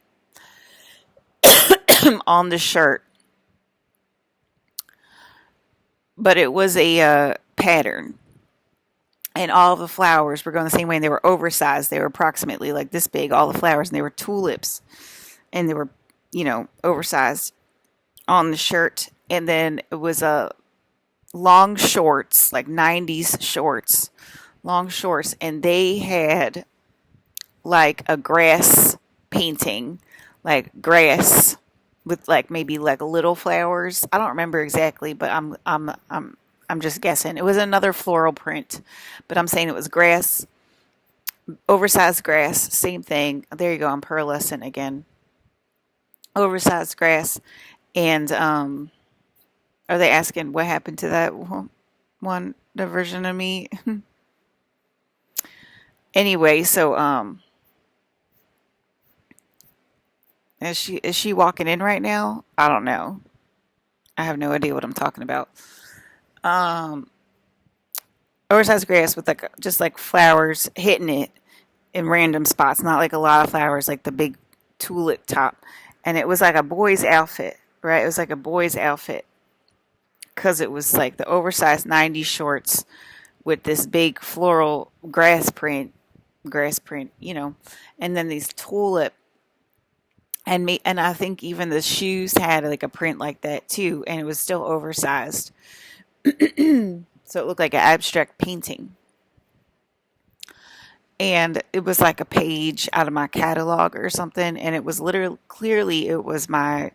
on the shirt, but it was a pattern. And all the flowers were going the same way, and they were oversized. They were approximately like this big, all the flowers, and they were tulips. And they were, oversized on the shirt. And then it was long shorts, like 90s shorts, long shorts. And they had like a grass painting, like grass with like maybe like little flowers. I don't remember exactly, but I'm just guessing. It was another floral print, but I'm saying it was grass, oversized grass, same thing. There you go. I'm pearlescent again. Oversized grass. And are they asking what happened to that one, the version of me? Anyway, so is she walking in right now? I don't know. I have no idea what I'm talking about. Oversized grass with like just like flowers hitting it in random spots, not like a lot of flowers, like the big tulip top. And it was like a boy's outfit, right? It was like a boy's outfit because it was like the oversized 90s shorts with this big floral grass print, and then these tulip. And I think even the shoes had like a print like that too, and it was still oversized. So it looked like an abstract painting. And it was like a page out of my catalog or something. And it was clearly it was my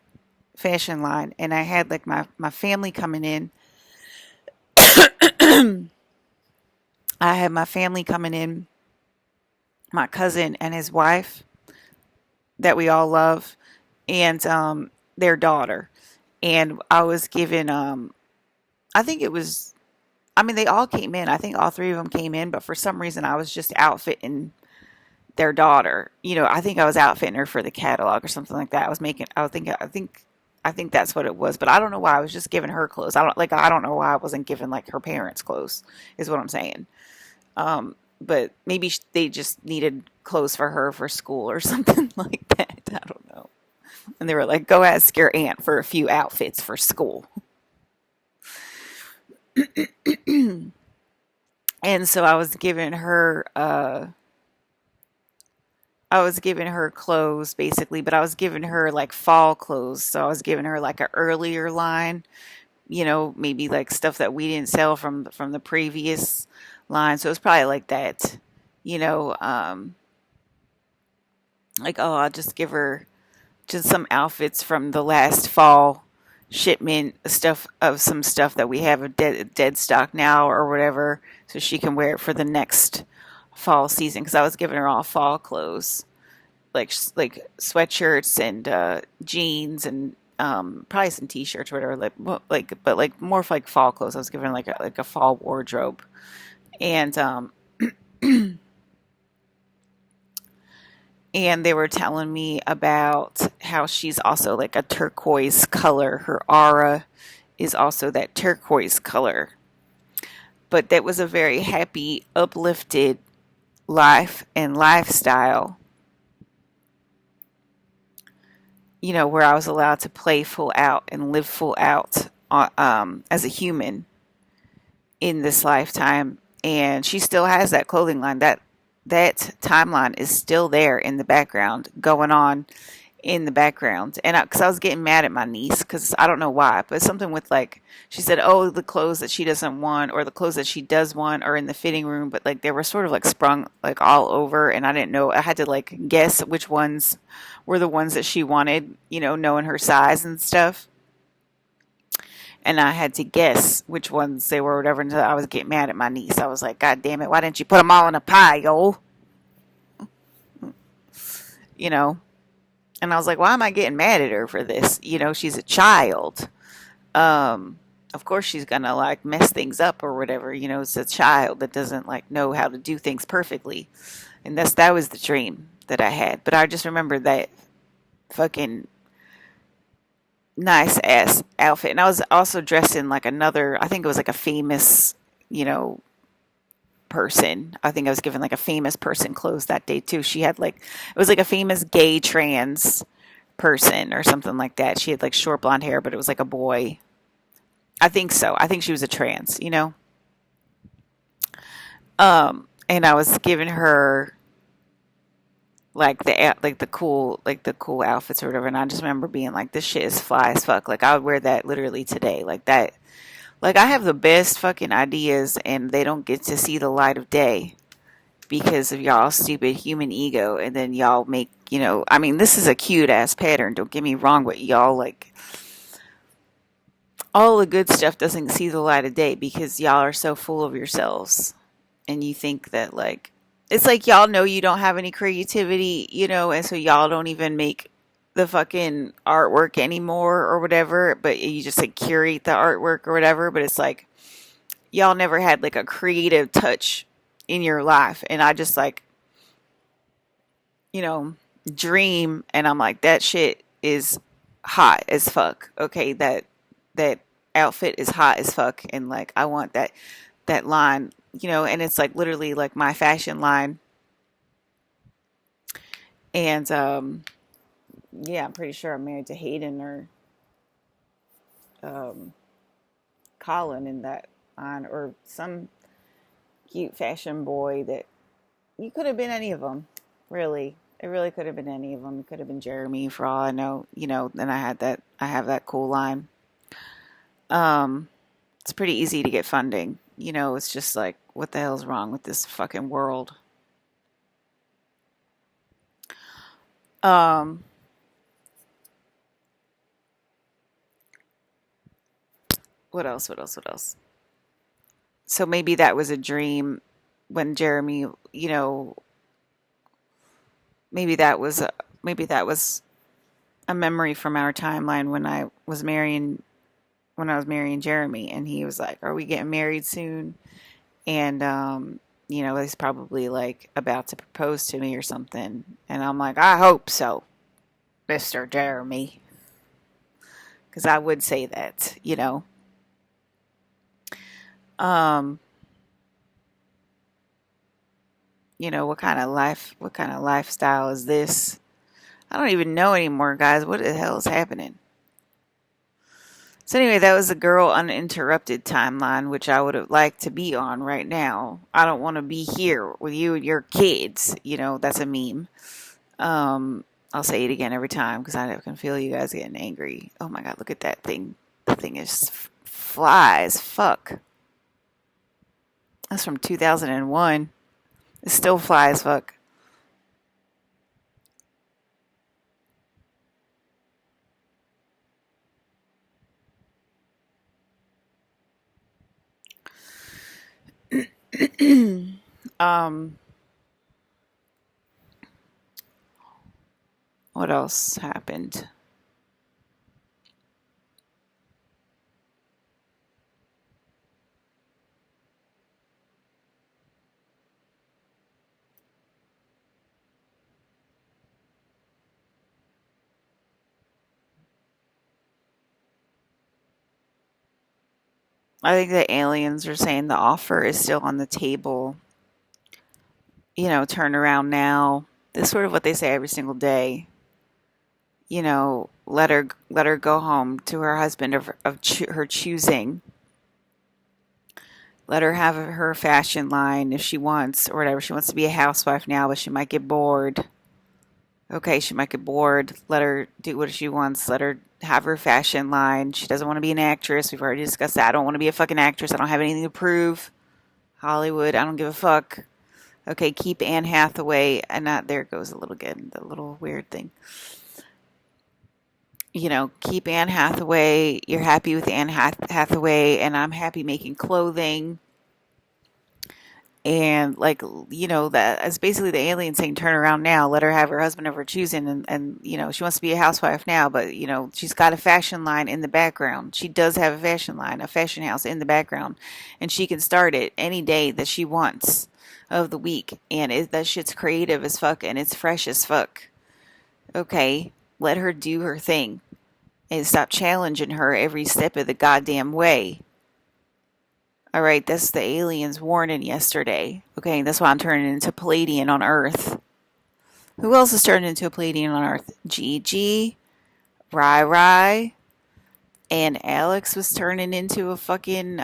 fashion line. And I had like my family coming in. I had my family coming in, my cousin and his wife that we all love, and their daughter. And I was given, I think it was, they all came in. I think all three of them came in, but for some reason I was just outfitting their daughter. I think I was outfitting her for the catalog or something like that. I think that's what it was, but I don't know why I was just giving her clothes. I don't know why I wasn't giving like her parents clothes, is what I'm saying. But maybe they just needed clothes for her for school or something like that. I don't know. And they were like, go ask your aunt for a few outfits for school. And so I was giving her clothes basically, but I was giving her like fall clothes. So I was giving her like an earlier line, maybe like stuff that we didn't sell from the previous line. So it's probably like that, you know, like, oh, I'll just give her just some outfits from the last fall shipment stuff of some stuff that we have a dead stock now or whatever, so she can wear it for the next fall season. Because I was giving her all fall clothes, like sweatshirts and jeans and probably some t-shirts or whatever, but like more for like fall clothes. I was giving her like a fall wardrobe, and and they were telling me about how she's also like a turquoise color. Her aura is also that turquoise color. But that was a very happy, uplifted life and lifestyle, where I was allowed to play full out and live full out as a human in this lifetime. And she still has that clothing line. That timeline is still there in the background, going on in the background. And because I was getting mad at my niece, because I don't know why, but something with like, she said, oh, the clothes that she doesn't want or the clothes that she does want are in the fitting room, but like they were sort of like sprung like all over. And I didn't know, I had to like guess which ones were the ones that she wanted, knowing her size and stuff. And I had to guess which ones they were, or whatever, until I was getting mad at my niece. I was like, God damn it, why didn't you put them all in a pile? You know? And I was like, why am I getting mad at her for this? She's a child. Of course she's gonna like mess things up or whatever. It's a child that doesn't like know how to do things perfectly. And that was the dream that I had. But I just remember that fucking nice ass outfit. And I was also dressed in like another, I think it was like a famous, you know, person. I think I was given like a famous person clothes that day too. She had like, it was like a famous gay trans person or something like that. She had like short blonde hair, but it was like a boy. I think so. I think she was a trans. And I was giving her like the cool outfits or whatever, and I just remember being like, this shit is fly as fuck. Like I would wear that literally today. Like that, like I have the best fucking ideas and they don't get to see the light of day because of y'all stupid human ego. And then y'all make, I mean, this is a cute ass pattern, don't get me wrong, but y'all like, all the good stuff doesn't see the light of day because y'all are so full of yourselves. And you think that like, it's like y'all know you don't have any creativity, and so y'all don't even make the fucking artwork anymore or whatever, but you just like curate the artwork or whatever. But it's like y'all never had like a creative touch in your life. And I just like, you know, dream, and I'm like, that shit is hot as fuck. Okay, that outfit is hot as fuck, and like I want that line, and it's like literally like my fashion line. And yeah, I'm pretty sure I'm married to Hayden or um, Colin in that line, or some cute fashion boy that you could have been any of them, really. It really could have been any of them. It could have been Jeremy for all I know. Then I have that cool line. Um, it's pretty easy to get funding. It's just like, what the hell's wrong with this fucking world? Um, what else? What else? What else? So maybe that was a dream when Jeremy, maybe that was a memory from our timeline when I was marrying Jeremy, and he was like, "Are we getting married soon?" And he's probably like about to propose to me or something, and I'm like, "I hope so, Mister Jeremy," because I would say that. Um, what kind of lifestyle is this? I don't even know anymore, guys. What the hell is happening? So anyway, that was the Girl Uninterrupted timeline, which I would have liked to be on right now. I don't want to be here with you and your kids. That's a meme. I'll say it again every time because I can feel you guys getting angry. Oh my God, look at that thing. The thing is fly as fuck. That's from 2001. It's still fly as fuck. um, what else happened? I think the aliens are saying the offer is still on the table. Turn around now. That's sort of what they say every single day. Let her go home to her husband of her choosing. Let her have her fashion line if she wants, or whatever. She wants to be a housewife now, but she might get bored. Okay, she might get bored. Let her do what she wants. Let her have her fashion line. She doesn't want to be an actress. We've already discussed that. I don't want to be a fucking actress. I don't have anything to prove. Hollywood, I don't give a fuck. Okay, keep Anne Hathaway. And not there goes a little again, the little weird thing. Keep Anne Hathaway. You're happy with Anne Hathaway, and I'm happy making clothing. And that is basically the alien saying, turn around now, let her have her husband of her choosing. And she wants to be a housewife now, but she's got a fashion line in the background. She does have a fashion line, a fashion house in the background, and she can start it any day that she wants of the week. And that shit's creative as fuck, and it's fresh as fuck. Okay, let her do her thing and stop challenging her every step of the goddamn way. All right, that's the aliens warning yesterday. Okay, that's why I'm turning into Palladian on Earth. Who else is turning into a Palladian on Earth? Gigi, Rai Rai, and Alex was turning into a fucking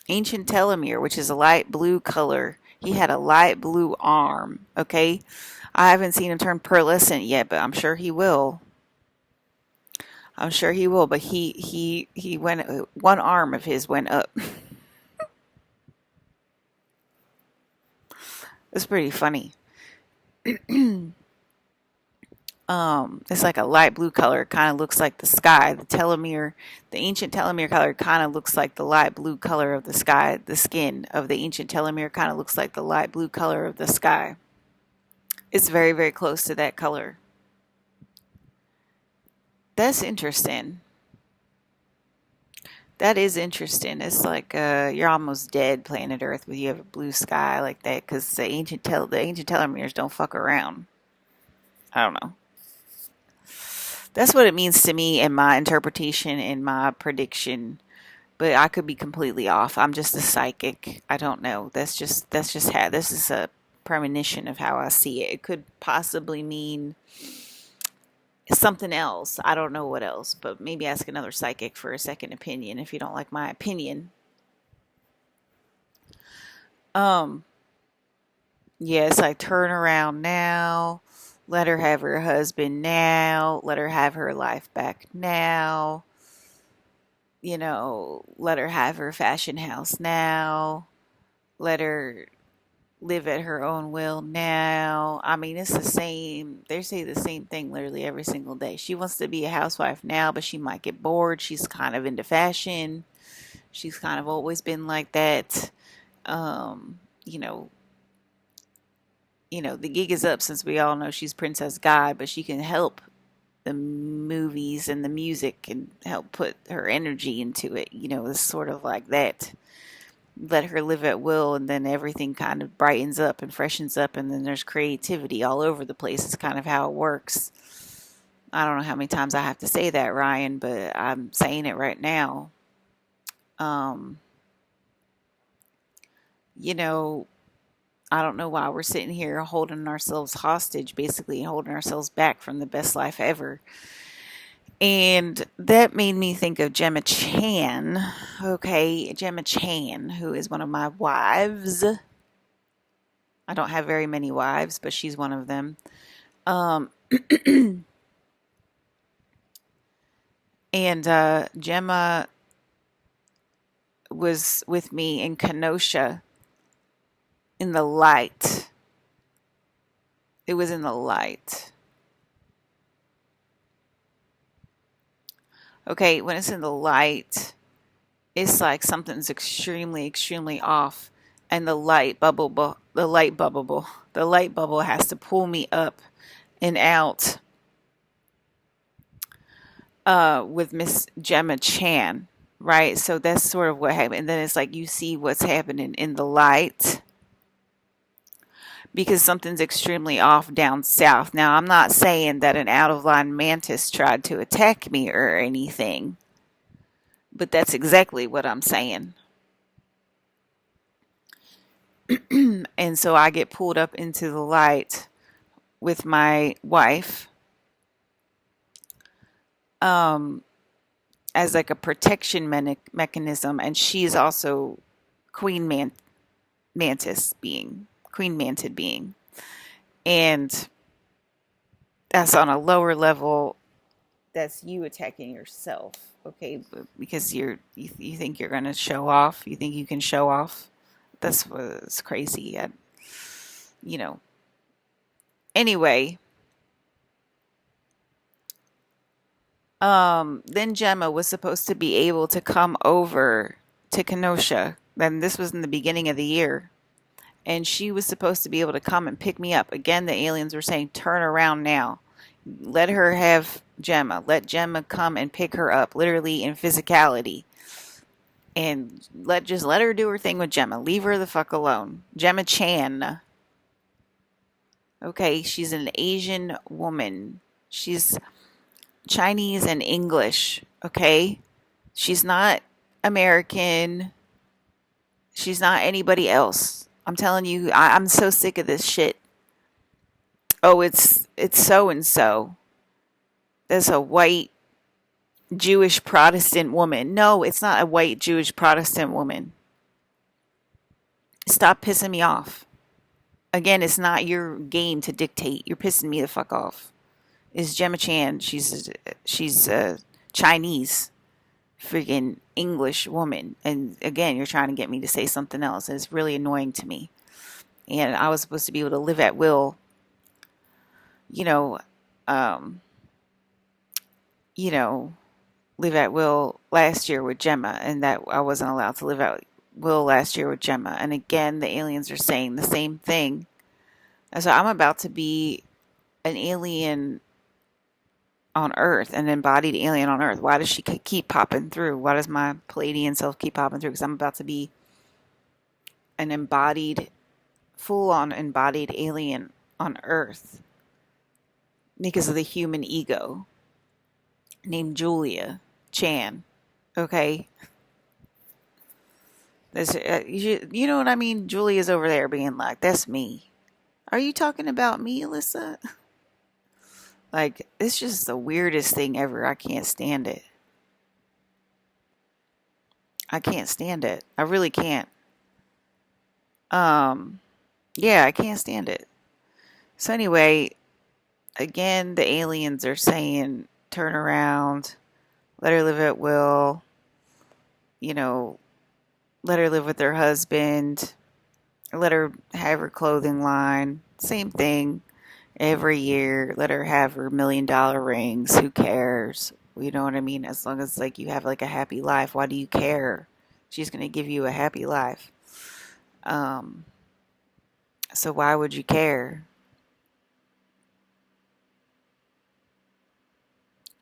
ancient telomere, which is a light blue color. He had a light blue arm. Okay, I haven't seen him turn pearlescent yet, but I'm sure he will. I'm sure he will, but he went, one arm of his went up. It's pretty funny. It's like a light blue color. Kind of looks like the sky. The ancient telomere color kind of looks like the light blue color of the sky. The skin of the ancient telomere kind of looks like the light blue color of the sky. It's very, very close to that color. That's interesting. That is interesting. It's like you're almost dead, planet Earth, but you have a blue sky like that because the ancient telomeres don't fuck around. I don't know. That's what it means to me in my interpretation and my prediction. But I could be completely off. I'm just a psychic. I don't know. That's just how this is a premonition of how I see it. It could possibly mean something else. I don't know what else, but maybe ask another psychic for a second opinion if you don't like my opinion. Um, yes, I turn around now. Let her have her husband now. Let her have her life back now. Let her have her fashion house now. Let her live at her own will now. I mean, it's the same. They say the same thing literally every single day. She wants to be a housewife now, but she might get bored. She's kind of into fashion. She's kind of always been like that. Um, you know, the gig is up since we all know she's Princess Guy, but she can help the movies and the music and help put her energy into it. It's sort of like that. Let her live at will, and then everything kind of brightens up and freshens up, and then there's creativity all over the place. It's kind of how it works. I don't know how many times I have to say that, Ryan, but I'm saying it right now. Um, you know, I don't know why we're sitting here holding ourselves hostage, basically holding ourselves back from the best life ever. And that made me think of Gemma Chan. Okay, Gemma Chan, who is one of my wives. I don't have very many wives, but she's one of them. Um, and Gemma was with me in Kenosha in the light. It was in the light. Okay, when it's in the light, it's like something's extremely, extremely off, and the light bubble has to pull me up and out with Miss Gemma Chan, right? So that's sort of what happened. And then it's like you see what's happening in the light because something's extremely off down south. Now, I'm not saying that an out of line mantis tried to attack me or anything, but that's exactly what I'm saying. And so I get pulled up into the light with my wife as like a protection mechanism, and she's also queen mantis being, queen mantid being, and that's on a lower level. That's you attacking yourself, okay? Because you think you're gonna show off. You think you can show off. That's what's crazy. You know. Anyway, then Gemma was supposed to be able to come over to Kenosha. Then this was in the beginning of the year. And she was supposed to be able to come and pick me up. Again, the aliens were saying, turn around now. Let her have Gemma. Let Gemma come and pick her up, literally in physicality. And just let her do her thing with Gemma. Leave her the fuck alone. Gemma Chan. Okay, she's an Asian woman. She's Chinese and English, okay? She's not American. She's not anybody else. I'm telling you, I'm so sick of this shit. Oh, it's so and so. There's a white Jewish Protestant woman. No, it's not a white Jewish Protestant woman. Stop pissing me off. Again, it's not your game to dictate. You're pissing me the fuck off. It's Gemma Chan. She's a Chinese freaking English woman. And again, you're trying to get me to say something else. And it's really annoying to me. And I was supposed to be able to live at will, you know, live at will last year with Gemma, and that I wasn't allowed to live at will last year with Gemma. And again, the aliens are saying the same thing. And so I'm about to be an alien on Earth, an embodied alien on Earth. Why does she keep popping through? Why does my Palladian self keep popping through? Because I'm about to be an embodied, full-on embodied alien on Earth because of the human ego named Julia Chan. Okay? You know what I mean? Julia's over there being like, that's me. Are you talking about me, Alyssa? Like, it's just the weirdest thing ever. I can't stand it. I can't stand it. I really can't. Yeah, I can't stand it. So anyway, again, the aliens are saying, turn around, let her live at will, let her live with her husband, let her have her clothing line, same thing every year, let her have her $1,000,000 rings, who cares? You know what I mean? As long as like you have like a happy life, why do you care? She's going to give you a happy life. So why would you care?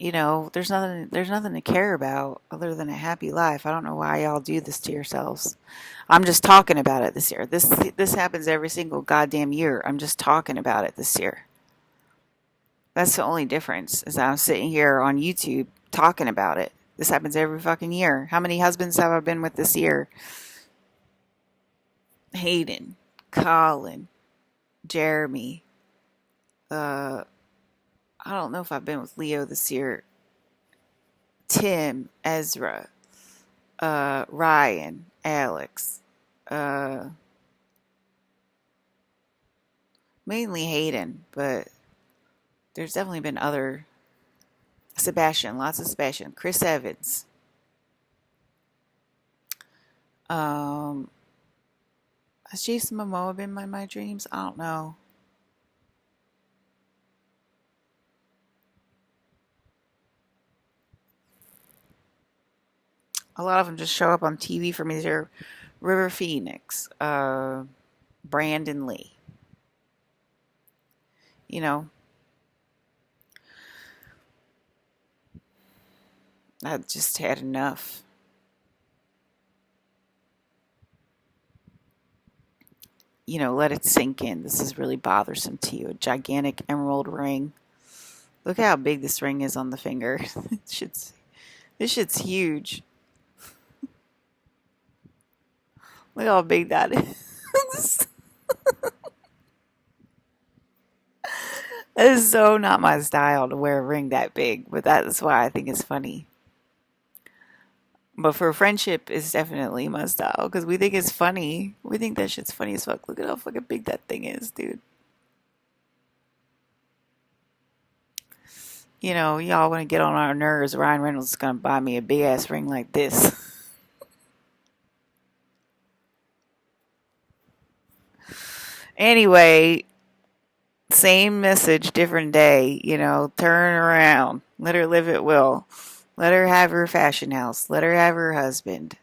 There's nothing to care about other than a happy life. I don't know why y'all do this to yourselves. I'm just talking about it this year. This happens every single goddamn year. I'm just talking about it this year. That's the only difference, is that I'm sitting here on YouTube talking about it. This happens every fucking year. How many husbands have I been with this year? Hayden, Colin, Jeremy. I don't know if I've been with Leo this year. Tim, Ezra, Ryan, Alex, mainly Hayden, but there's definitely been other. Sebastian, lots of Sebastian. Chris Evans. Has Jason Momoa been in my dreams? I don't know. A lot of them just show up on TV for me. They're River Phoenix, Brandon Lee. You know, I just had enough. Let it sink in. This is really bothersome to you. A gigantic emerald ring. Look how big this ring is on the finger. This shit's huge. Look how big that is. That is so not my style to wear a ring that big, but that's why I think it's funny. But for friendship, it's definitely my style because we think it's funny. We think that shit's funny as fuck. Look at how fucking big that thing is, dude. Y'all want to get on our nerves. Ryan Reynolds is gonna buy me a big ass ring like this. Anyway, same message, different day. Turn around. Let her live at will. Let her have her fashion house. Let her have her husband.